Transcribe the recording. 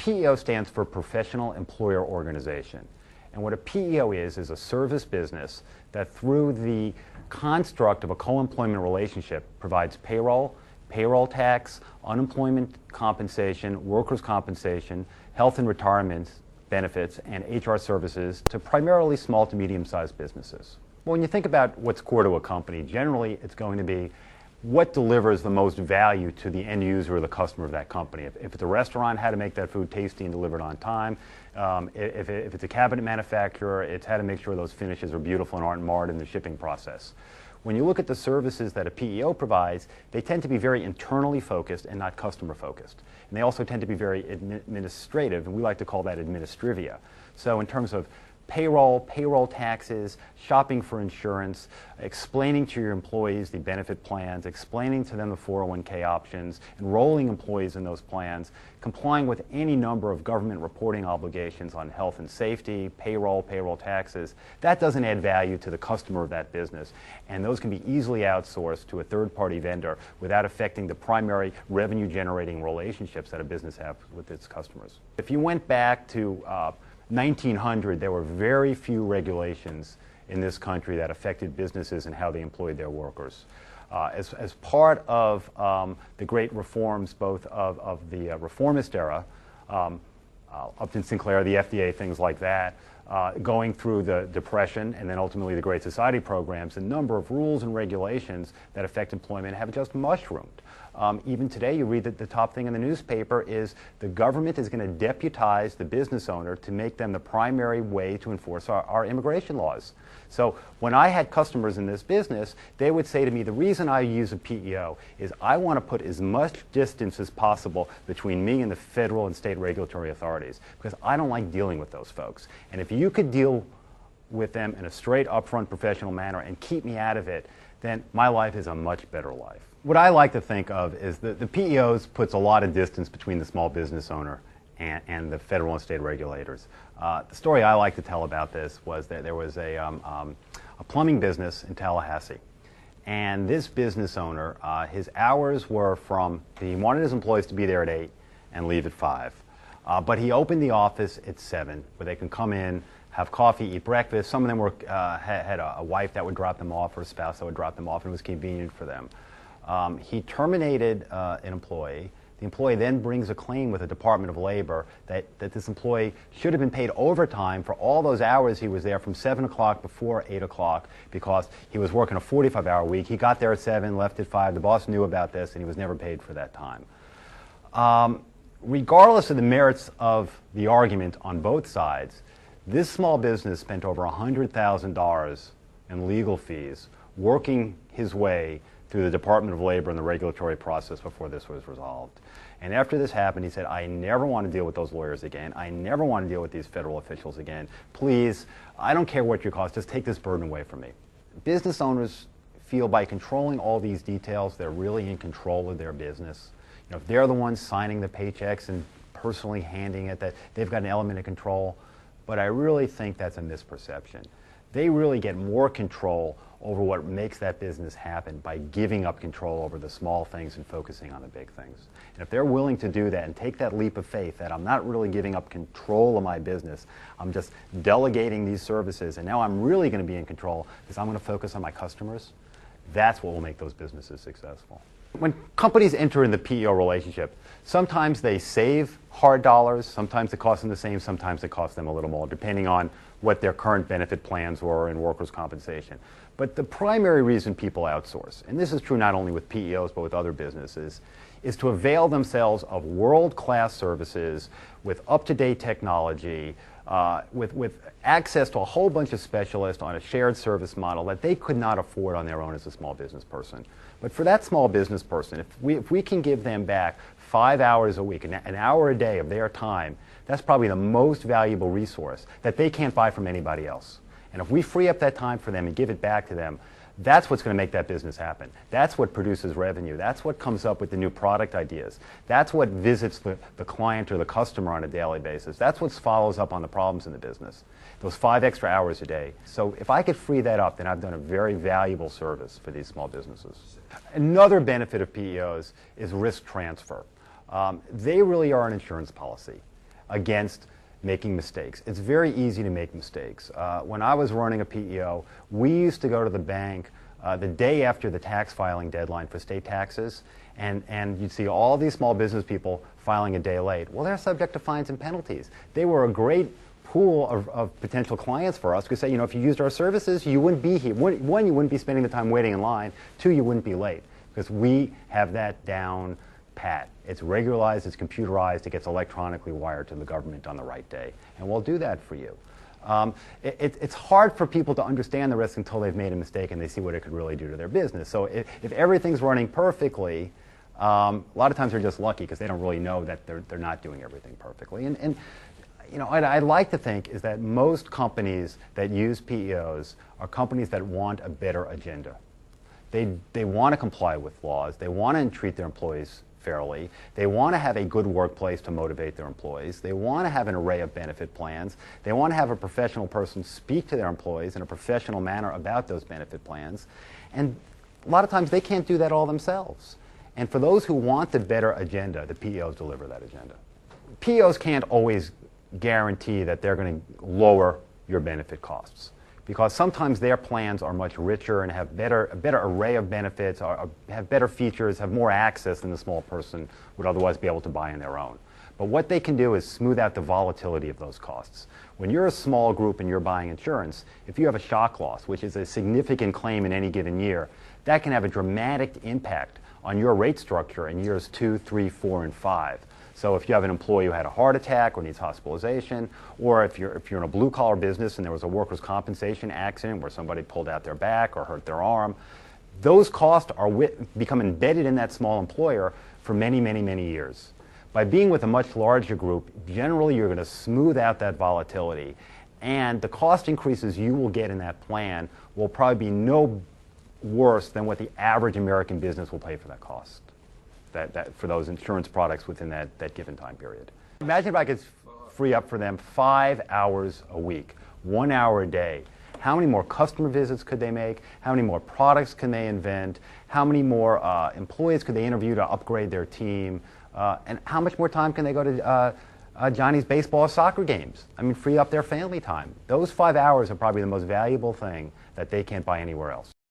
PEO stands for Professional Employer Organization. And what a PEO is a service business that through the construct of a co-employment relationship provides payroll, payroll tax, unemployment compensation, workers' compensation, health and retirement benefits, and HR services to primarily small to medium-sized businesses. Well, when you think about what's core to a company, generally it's going to be what delivers the most value to the end user or the customer of that company. If it's a restaurant, how to make that food tasty and delivered on time. If it's a cabinet manufacturer, it's how to make sure those finishes are beautiful and aren't marred in the shipping process. When you look at the services that a PEO provides, they tend to be very internally focused and not customer focused. And they also tend to be very administrative, and we like to call that administrivia. So in terms of payroll taxes, shopping for insurance, explaining to your employees the benefit plans, explaining to them the 401k options, enrolling employees in those plans, complying with any number of government reporting obligations on health and safety, payroll taxes, that doesn't add value to the customer of that business. And those can be easily outsourced to a third-party vendor without affecting the primary revenue-generating relationships that a business has with its customers. If you went back to 1900, there were very few regulations in this country that affected businesses and how they employed their workers. As part of the great reforms, both of the reformist era, Upton Sinclair, the FDA, things like that, going through the Depression and then ultimately the Great Society programs, a number of rules and regulations that affect employment have just mushroomed. Even today, you read that the top thing in the newspaper is the government is going to deputize the business owner to make them the primary way to enforce our immigration laws. So when I had customers in this business, they would say to me, the reason I use a PEO is I want to put as much distance as possible between me and the federal and state regulatory authorities because I don't like dealing with those folks. And if you could deal with them in a straight, upfront, professional manner and keep me out of it, then my life is a much better life. What I like to think of is that the PEOs puts a lot of distance between the small business owner and the federal and state regulators. The story I like to tell about this was that there was a plumbing business in Tallahassee. And this business owner, his hours were he wanted his employees to be there at 8 and leave at 5. But he opened the office at 7 where they can come in, have coffee, eat breakfast. Some of them had a wife that would drop them off or a spouse that would drop them off, and it was convenient for them. He terminated an employee. The employee then brings a claim with the Department of Labor that this employee should have been paid overtime for all those hours he was there from 7 o'clock before 8 o'clock because he was working a 45-hour week. He got there at 7, left at 5. The boss knew about this, and he was never paid for that time. Regardless of the merits of the argument on both sides, this small business spent over $100,000 in legal fees working his way through the Department of Labor and the regulatory process before this was resolved. And after this happened, he said, I never want to deal with those lawyers again. I never want to deal with these federal officials again. Please, I don't care what your cost, just take this burden away from me. Business owners feel by controlling all these details, they're really in control of their business. You know, if they're the ones signing the paychecks and personally handing it, that they've got an element of control. But I really think that's a misperception. They really get more control over what makes that business happen by giving up control over the small things and focusing on the big things. And if they're willing to do that and take that leap of faith that I'm not really giving up control of my business, I'm just delegating these services, and now I'm really going to be in control because I'm going to focus on my customers, that's what will make those businesses successful. When companies enter in the PEO relationship, sometimes they save hard dollars, sometimes it costs them the same, sometimes it costs them a little more, depending on what their current benefit plans were in workers' compensation. But the primary reason people outsource, and this is true not only with PEOs but with other businesses, is to avail themselves of world-class services with up-to-date technology, with access to a whole bunch of specialists on a shared service model that they could not afford on their own as a small business person. But for that small business person, if we can give them back 5 hours a week, an hour a day of their time, that's probably the most valuable resource that they can't buy from anybody else. And if we free up that time for them and give it back to them, that's what's going to make that business happen. That's what produces revenue. That's what comes up with the new product ideas. That's what visits the client or the customer on a daily basis. That's what follows up on the problems in the business. Those 5 extra hours a day. So if I could free that up, then I've done a very valuable service for these small businesses. Another benefit of PEOs is risk transfer. They really are an insurance policy. against making mistakes. It's very easy to make mistakes. When I was running a PEO, we used to go to the bank the day after the tax filing deadline for state taxes, and you'd see all these small business people filing a day late. Well, they're subject to fines and penalties. They were a great pool of potential clients for us. We say, you know, if you used our services, you wouldn't be here. One, you wouldn't be spending the time waiting in line. Two, you wouldn't be late, because we have that down pat. It's regularized, it's computerized, it gets electronically wired to the government on the right day, and we'll do that for you. It's hard for people to understand the risk until they've made a mistake and they see what it could really do to their business. So if everything's running perfectly, a lot of times they're just lucky because they don't really know that they're not doing everything perfectly. And you know, I'd like to think is that most companies that use PEOs are companies that want a better agenda. They want to comply with laws. They want to treat their employees fairly. They want to have a good workplace to motivate their employees. They want to have an array of benefit plans. They want to have a professional person speak to their employees in a professional manner about those benefit plans. And a lot of times they can't do that all themselves. And for those who want the better agenda, the PEOs deliver that agenda. PEOs can't always guarantee that they're going to lower your benefit costs, because sometimes their plans are much richer and have a better array of benefits, or have better features, have more access than the small person would otherwise be able to buy on their own. But what they can do is smooth out the volatility of those costs. When you're a small group and you're buying insurance, if you have a shock loss, which is a significant claim in any given year, that can have a dramatic impact on your rate structure in years 2, 3, 4, and 5. So if you have an employee who had a heart attack or needs hospitalization, or if you're in a blue-collar business and there was a workers' compensation accident where somebody pulled out their back or hurt their arm, those costs become embedded in that small employer for many, many, many years. By being with a much larger group, generally you're going to smooth out that volatility, and the cost increases you will get in that plan will probably be no worse than what the average American business will pay for that cost. For those insurance products within that given time period. Imagine if I could free up for them 5 hours a week, 1 hour a day. How many more customer visits could they make? How many more products can they invent? How many more employees could they interview to upgrade their team? And how much more time can they go to Johnny's baseball or soccer games? I mean, free up their family time. Those 5 hours are probably the most valuable thing that they can't buy anywhere else.